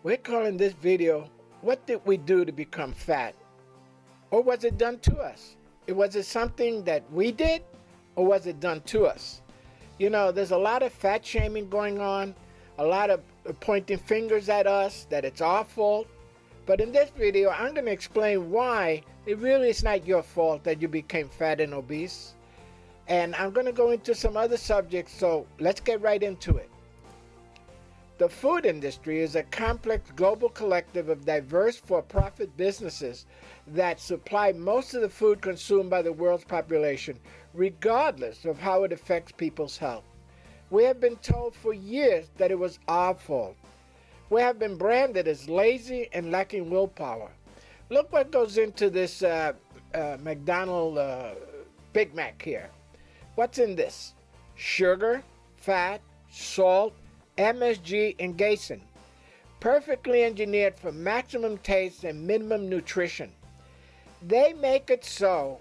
We're calling this video, What Did We Do to Become Fat? Or was it done to us? Was it something that we did, or was it done to us? You know, there's a lot of fat shaming going on, a lot of pointing fingers at us that it's our fault. But in this video, I'm going to explain why it really is not your fault that you became fat and obese. And I'm going to go into some other subjects, so let's get right into it. The food industry is a complex global collective of diverse for-profit businesses that supply most of the food consumed by the world's population, regardless of how it affects people's health. We have been told for years that it was our fault. We have been branded as lazy and lacking willpower. Look what goes into this McDonald's Big Mac here. What's in this? Sugar, fat, salt, MSG, and glycine. Perfectly engineered for maximum taste and minimum nutrition. They make it so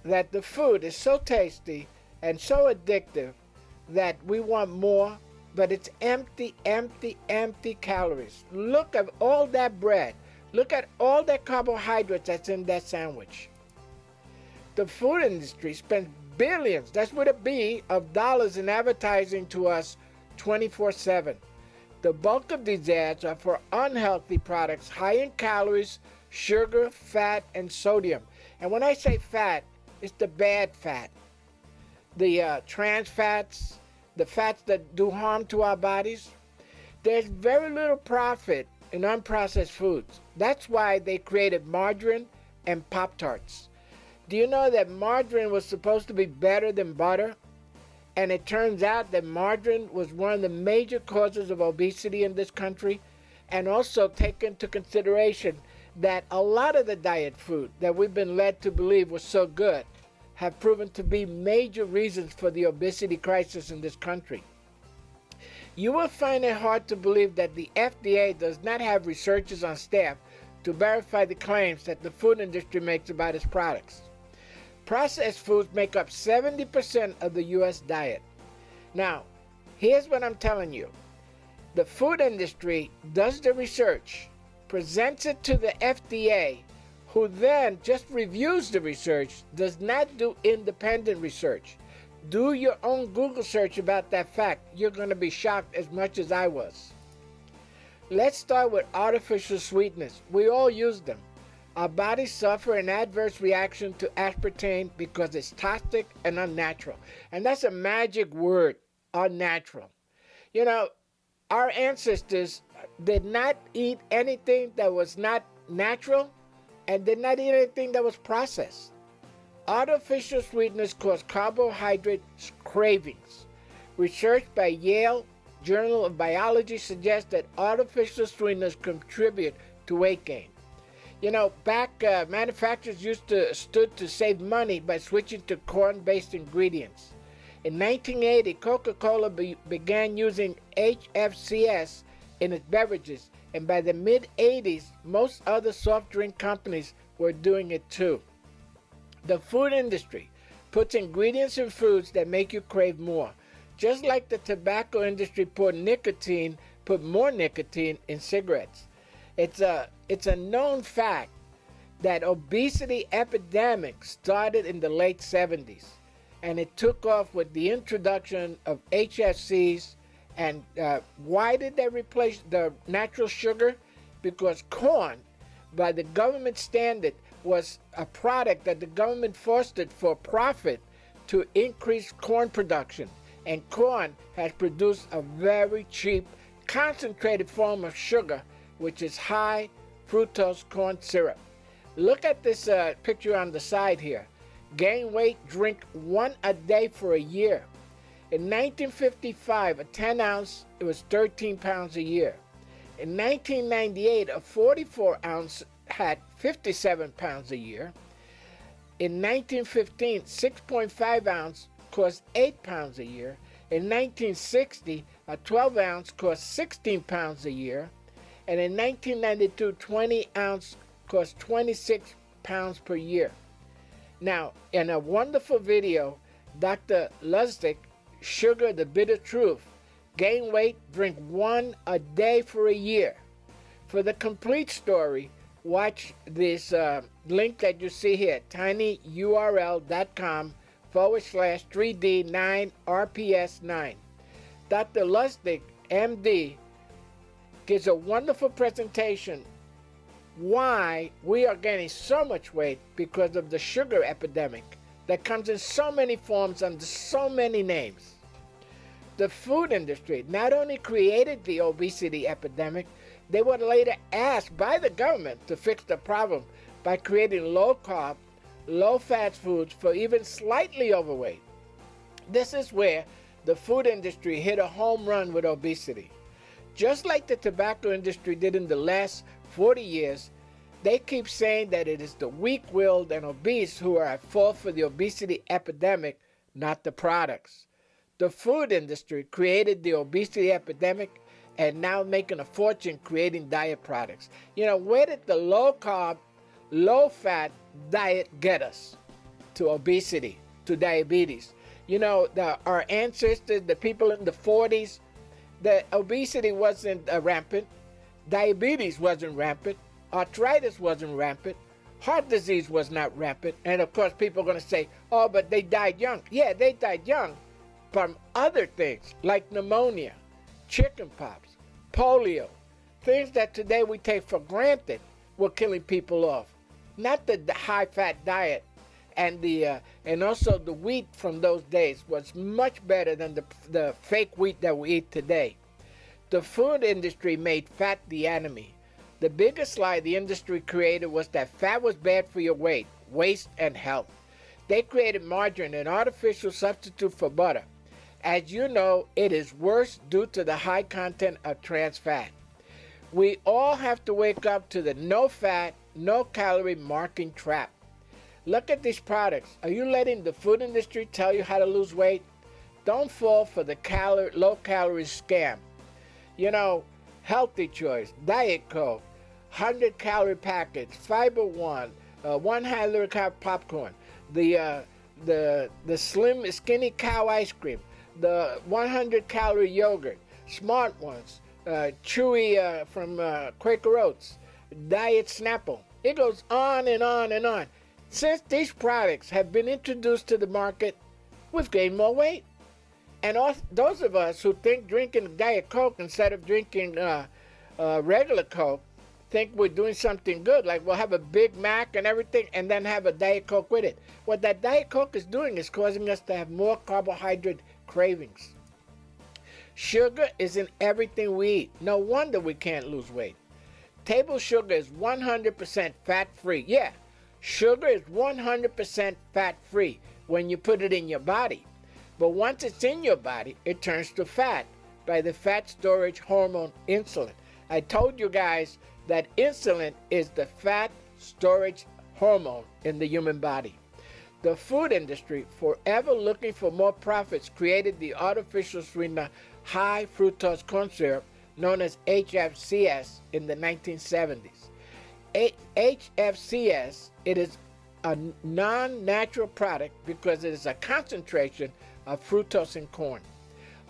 that the food is so tasty and so addictive that we want more, but it's empty, empty, empty calories. Look at all that bread. Look at all that carbohydrates that's in that sandwich. The food industry spends billions, that's with a B, of dollars in advertising to us 24/7. The bulk of these ads are for unhealthy products high in calories, sugar, fat, and sodium. And when I say fat, it's the bad fat. The trans fats, the fats that do harm to our bodies. There's very little profit in unprocessed foods. That's why they created margarine and Pop-Tarts. Do you know that margarine was supposed to be better than butter? And it turns out that margarine was one of the major causes of obesity in this country. And also take into consideration that a lot of the diet food that we've been led to believe was so good have proven to be major reasons for the obesity crisis in this country. You will find it hard to believe that the FDA does not have researchers on staff to verify the claims that the food industry makes about its products. Processed foods make up 70% of the U.S. diet. Now, here's what I'm telling you. The food industry does the research, presents it to the FDA, who then just reviews the research, does not do independent research. Do your own Google search about that fact. You're going to be shocked as much as I was. Let's start with artificial sweeteners. We all use them. Our bodies suffer an adverse reaction to aspartame because it's toxic and unnatural. And that's a magic word, unnatural. You know, our ancestors did not eat anything that was not natural and did not eat anything that was processed. Artificial sweeteners cause carbohydrate cravings. Research by Yale Journal of Biology suggests that artificial sweeteners contribute to weight gain. You know, manufacturers stood to save money by switching to corn-based ingredients. In 1980, Coca-Cola began using HFCS in its beverages, and by the mid-80s, most other soft drink companies were doing it too. The food industry puts ingredients in foods that make you crave more, just like the tobacco industry put more nicotine in cigarettes. It's a known fact that obesity epidemic started in the late 70s, and it took off with the introduction of HFCs. And why did they replace the natural sugar? Because corn, by the government standard, was a product that the government fostered for profit to increase corn production. And corn has produced a very cheap, concentrated form of sugar, which is high fructose corn syrup. Look at this picture on the side here. Gain weight, drink one a day for a year. In 1955, a 10 ounce, it was 13 pounds a year. In 1998, a 44 ounce had 57 pounds a year. In 1915, 6.5 ounce cost 8 pounds a year. In 1960, a 12 ounce cost 16 pounds a year. And in 1992, 20 ounce cost 26 pounds per year. Now, in a wonderful video, Dr. Lustig, Sugar, the Bitter Truth, gain weight, drink one a day for a year. For the complete story, watch this link that you see here, tinyurl.com/3D9RPS9. Dr. Lustig, MD, gives a wonderful presentation why we are gaining so much weight because of the sugar epidemic that comes in so many forms under so many names. The food industry not only created the obesity epidemic, they were later asked by the government to fix the problem by creating low-carb, low-fat foods for even slightly overweight. This is where the food industry hit a home run with obesity. Just like the tobacco industry did in the last 40 years, they keep saying that it is the weak-willed and obese who are at fault for the obesity epidemic, not the products. The food industry created the obesity epidemic and now making a fortune creating diet products. You know, where did the low-carb, low-fat diet get us? To obesity, to diabetes. You know, our ancestors, the people in the 40s, the obesity wasn't rampant. Diabetes wasn't rampant. Arthritis wasn't rampant. Heart disease was not rampant. And of course, people are going to say, oh, but they died young. Yeah, they died young from other things like pneumonia, chickenpox, polio, things that today we take for granted were killing people off. Not the high-fat diet. And also the wheat from those days was much better than the fake wheat that we eat today. The food industry made fat the enemy. The biggest lie the industry created was that fat was bad for your weight, waist, and health. They created margarine, an artificial substitute for butter. As you know, it is worse due to the high content of trans fat. We all have to wake up to the no fat, no calorie marking trap. Look at these products. Are you letting the food industry tell you how to lose weight? Don't fall for the low-calorie scam. You know, Healthy Choice, Diet Coke, 100-calorie package, Fiber One, 100 calorie popcorn, the slim, skinny cow ice cream, the 100-calorie yogurt, Smart Ones, Chewy from Quaker Oats, Diet Snapple. It goes on and on and on. Since these products have been introduced to the market, we've gained more weight. And those of us who think drinking Diet Coke instead of drinking regular Coke think we're doing something good, like we'll have a Big Mac and everything and then have a Diet Coke with it. What that Diet Coke is doing is causing us to have more carbohydrate cravings. Sugar is in everything we eat. No wonder we can't lose weight. Table sugar is 100% fat-free. Yeah, sugar is 100% fat-free when you put it in your body. But once it's in your body, it turns to fat by the fat storage hormone insulin. I told you guys that insulin is the fat storage hormone in the human body. The food industry, forever looking for more profits, created the artificial sweetener high fructose corn syrup, known as HFCS, in the 1970s. HFCS, it is a non-natural product because it is a concentration of fructose in corn.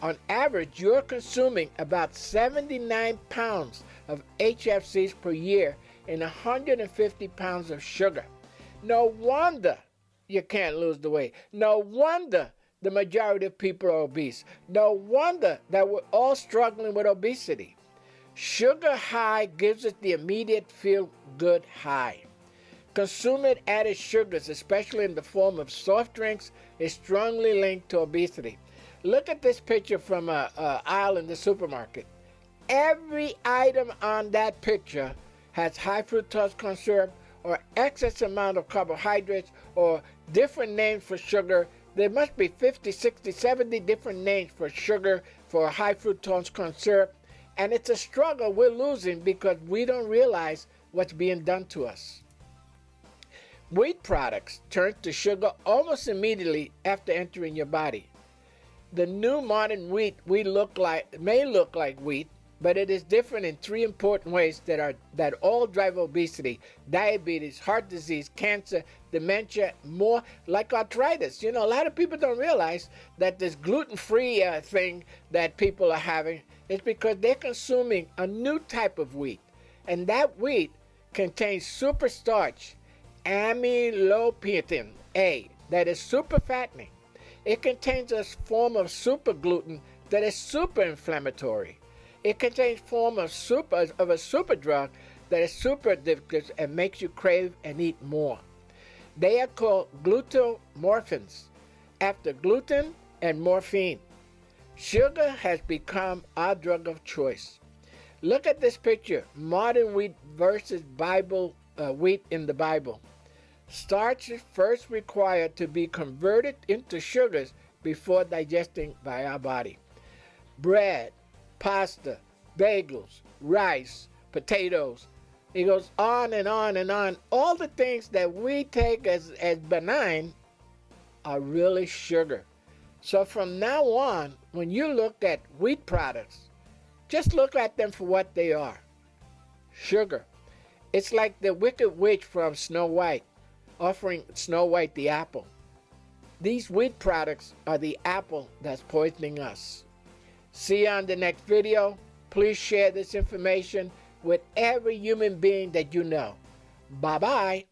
On average, you're consuming about 79 pounds of HFCs per year and 150 pounds of sugar. No wonder you can't lose the weight. No wonder the majority of people are obese. No wonder that we're all struggling with obesity. Sugar high gives us the immediate feel-good high. Consuming added sugars, especially in the form of soft drinks, is strongly linked to obesity. Look at this picture from an aisle in the supermarket. Every item on that picture has high fructose corn syrup or excess amount of carbohydrates or different names for sugar. There must be 50, 60, 70 different names for sugar, for high fructose corn syrup. And it's a struggle we're losing because we don't realize what's being done to us. Wheat products turn to sugar almost immediately after entering your body. The new modern wheat may look like wheat, but it is different in three important ways that all drive obesity: diabetes, heart disease, cancer, dementia, more like arthritis. You know, a lot of people don't realize that this gluten-free thing that people are having is because they're consuming a new type of wheat. And that wheat contains super starch, amylopectin A, that is super fattening. It contains a form of super gluten that is super inflammatory. It contains form of a super drug that is super addictive and makes you crave and eat more. They are called glutamorphins, after gluten and morphine. Sugar has become our drug of choice. Look at this picture, modern wheat versus Bible wheat in the Bible. Starch is first required to be converted into sugars before digesting by our body. Bread, pasta, bagels, rice, potatoes. It goes on and on and on. All the things that we take as benign are really sugar. So from now on, when you look at wheat products, just look at them for what they are. Sugar. It's like the wicked witch from Snow White, offering Snow White the apple. These wheat products are the apple that's poisoning us. See you on the next video. Please share this information with every human being that you know. Bye-bye.